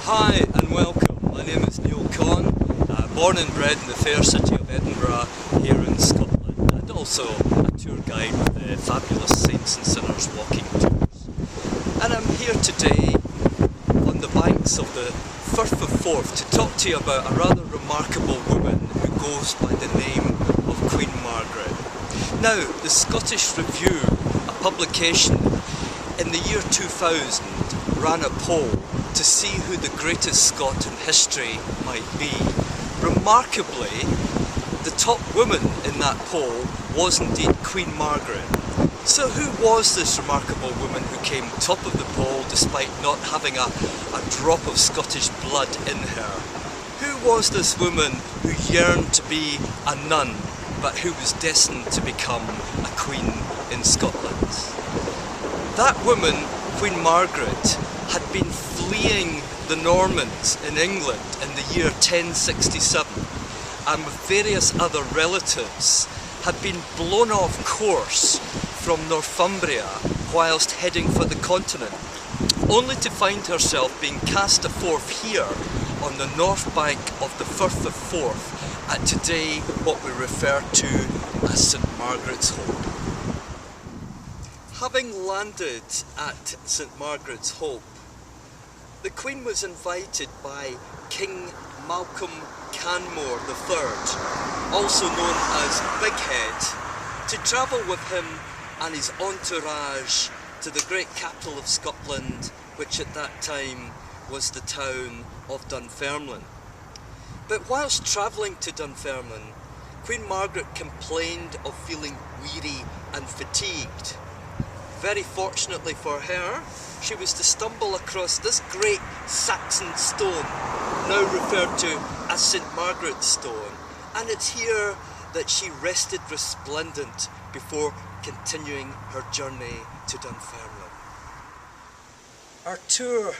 Hi and welcome. My name is Conn, born and bred in the fair city of Edinburgh here in Scotland, and also a tour guide with the fabulous Saints and Sinners walking tours. And I'm here today on the banks of the Firth of Forth to talk to you about a rather remarkable woman who goes by the name of Queen Margaret. Now, the Scottish Review, a publication in the year 2000, ran a poll to see who the greatest Scot in history might be. Remarkably, the top woman in that poll was indeed Queen Margaret. So who was this remarkable woman who came top of the poll despite not having a drop of Scottish blood in her? Who was this woman who yearned to be a nun, but who was destined to become a queen in Scotland? That woman, Queen Margaret, had been fleeing the Normans in England in the year 1067, and with various other relatives had been blown off course from Northumbria whilst heading for the continent, only to find herself being cast aforth here on the north bank of the Firth of Forth at today what we refer to as St Margaret's Hope. Having landed at St Margaret's Hope, the Queen was invited by King Malcolm Canmore III, also known as Big Head, to travel with him and his entourage to the great capital of Scotland, which at that time was the town of Dunfermline. But whilst travelling to Dunfermline, Queen Margaret complained of feeling weary and fatigued. Very fortunately for her, she was to stumble across this great Saxon stone, now referred to as St Margaret's Stone, and it's here that she rested resplendent before continuing her journey to Dunfermline. Our tour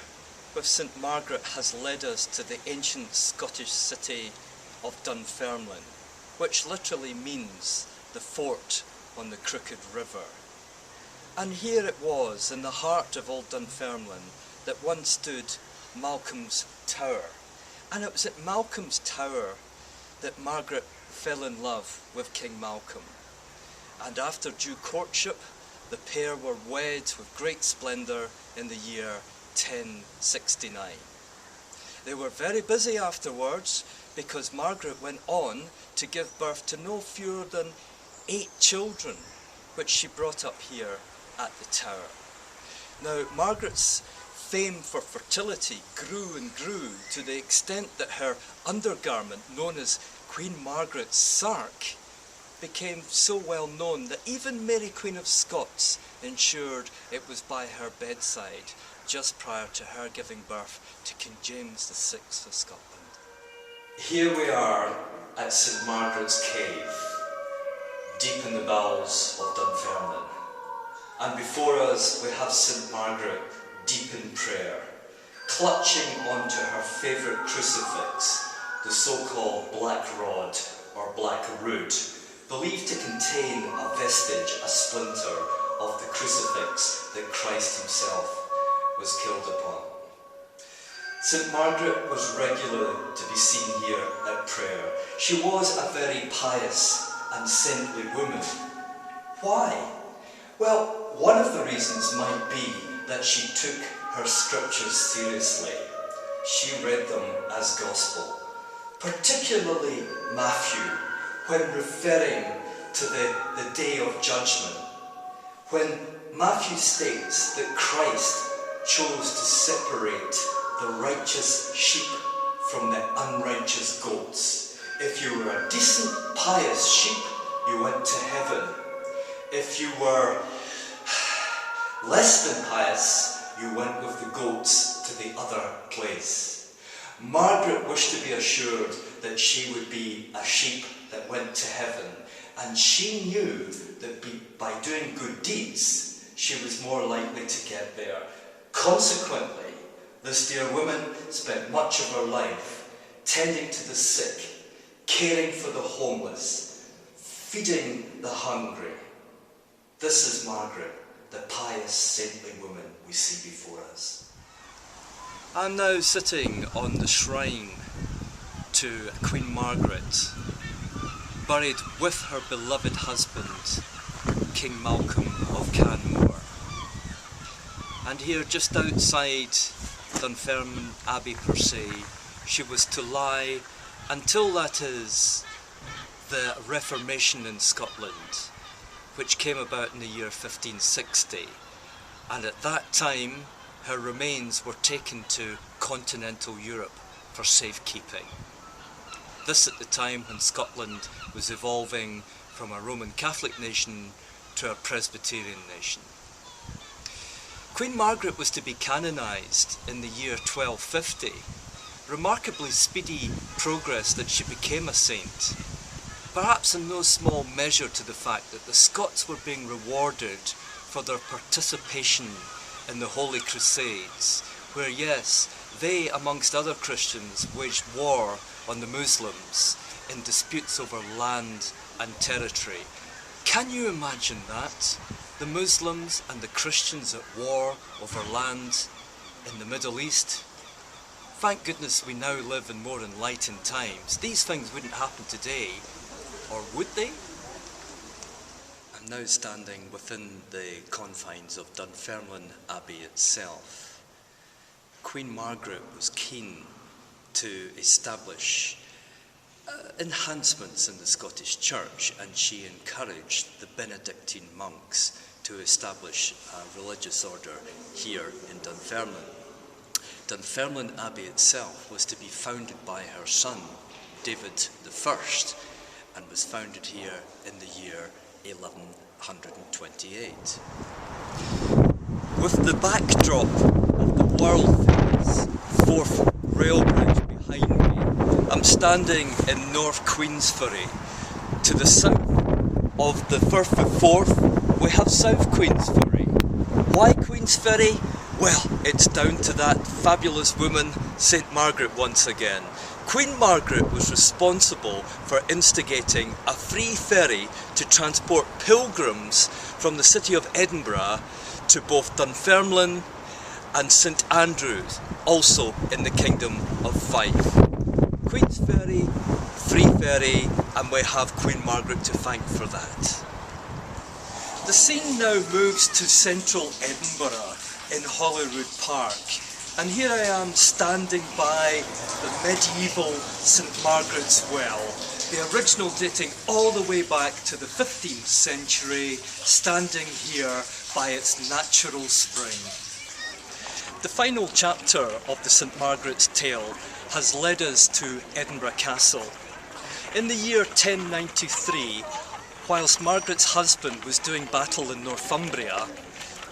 with St Margaret has led us to the ancient Scottish city of Dunfermline, which literally means the fort on the Crooked River. And here it was, in the heart of old Dunfermline, that once stood Malcolm's Tower. And it was at Malcolm's Tower that Margaret fell in love with King Malcolm. And after due courtship, the pair were wed with great splendour in the year 1069. They were very busy afterwards, because Margaret went on to give birth to no fewer than 8 children, which she brought up here at the Tower. Now, Margaret's fame for fertility grew and grew to the extent that her undergarment, known as Queen Margaret's sark, became so well known that even Mary Queen of Scots ensured it was by her bedside just prior to her giving birth to King James VI of Scotland. Here we are at St Margaret's Cave, deep in the bowels of Dunfermline. And before us we have St Margaret deep in prayer, clutching onto her favourite crucifix, the so-called black rod or black rood, believed to contain a vestige, a splinter of the crucifix that Christ himself was killed upon. St Margaret was regular to be seen here at prayer. She was a very pious and saintly woman. Why? Well, one of the reasons might be that she took her scriptures seriously. She read them as gospel, particularly Matthew, when referring to the day of judgment, when Matthew states that Christ chose to separate the righteous sheep from the unrighteous goats. If you were a decent, pious sheep, you went to heaven. If you were less than pious, you went with the goats to the other place. Margaret wished to be assured that she would be a sheep that went to heaven, and she knew that by doing good deeds, she was more likely to get there. Consequently, this dear woman spent much of her life tending to the sick, caring for the homeless, feeding the hungry. This is Margaret, the pious, saintly woman we see before us. I'm now sitting on the shrine to Queen Margaret, buried with her beloved husband, King Malcolm of Canmore. And here just outside Dunfermline Abbey per se, she was to lie until, that is, the Reformation in Scotland, which came about in the year 1560, and at that time her remains were taken to continental Europe for safekeeping. This at the time when Scotland was evolving from a Roman Catholic nation to a Presbyterian nation. Queen Margaret was to be canonised in the year 1250, remarkably speedy progress that she became a saint, perhaps in no small measure to the fact that the Scots were being rewarded for their participation in the Holy Crusades, where yes, they amongst other Christians waged war on the Muslims in disputes over land and territory. Can you imagine that? The Muslims and the Christians at war over land in the Middle East? Thank goodness we now live in more enlightened times. These things wouldn't happen today, or would they? I'm now standing within the confines of Dunfermline Abbey itself. Queen Margaret was keen to establish enhancements in the Scottish Church, and she encouraged the Benedictine monks to establish a religious order here in Dunfermline. Dunfermline Abbey itself was to be founded by her son, David I, and was founded here in the year 1128. With the backdrop of the world-famous Forth rail bridge behind me, I'm standing in North Queensferry. To the south of the Firth of Forth, we have South Queensferry. Why Queensferry? Well, it's down to that fabulous woman, St. Margaret, once again. Queen Margaret was responsible for instigating a free ferry to transport pilgrims from the city of Edinburgh to both Dunfermline and St Andrews, also in the Kingdom of Fife. Queensferry, free ferry, and we have Queen Margaret to thank for that. The scene now moves to central Edinburgh in Holyrood Park, and here I am standing by the medieval St Margaret's Well, the original dating all the way back to the 15th century, standing here by its natural spring. The final chapter of the St Margaret's tale has led us to Edinburgh Castle. In the year 1093, whilst Margaret's husband was doing battle in Northumbria,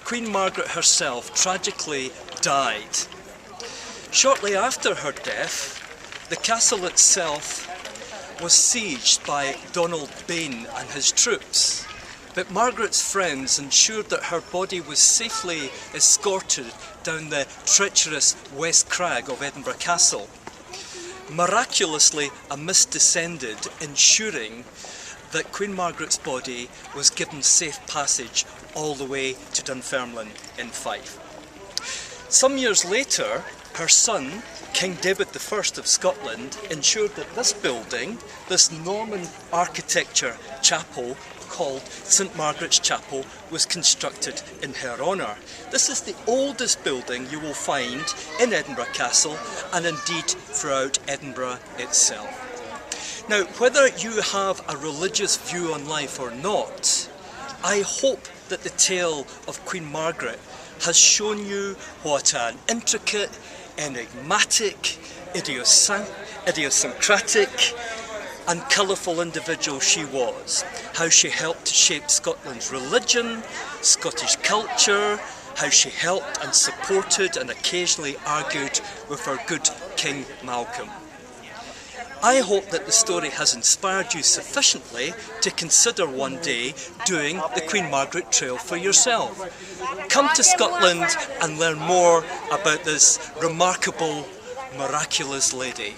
Queen Margaret herself tragically died. Shortly after her death, the castle itself was sieged by Donald Bain and his troops, but Margaret's friends ensured that her body was safely escorted down the treacherous West Crag of Edinburgh Castle. Miraculously, a mist descended, ensuring that Queen Margaret's body was given safe passage all the way to Dunfermline in Fife. Some years later, her son, King David I of Scotland, ensured that this building, this Norman architecture chapel called St Margaret's Chapel, was constructed in her honour. This is the oldest building you will find in Edinburgh Castle, and indeed throughout Edinburgh itself. Now, whether you have a religious view on life or not, I hope that the tale of Queen Margaret has shown you what an intricate, enigmatic, idiosyncratic and colourful individual she was, how she helped to shape Scotland's religion, Scottish culture, how she helped and supported and occasionally argued with her good King Malcolm. I hope that the story has inspired you sufficiently to consider one day doing the Queen Margaret Trail for yourself. Come to Scotland and learn more about this remarkable, miraculous lady.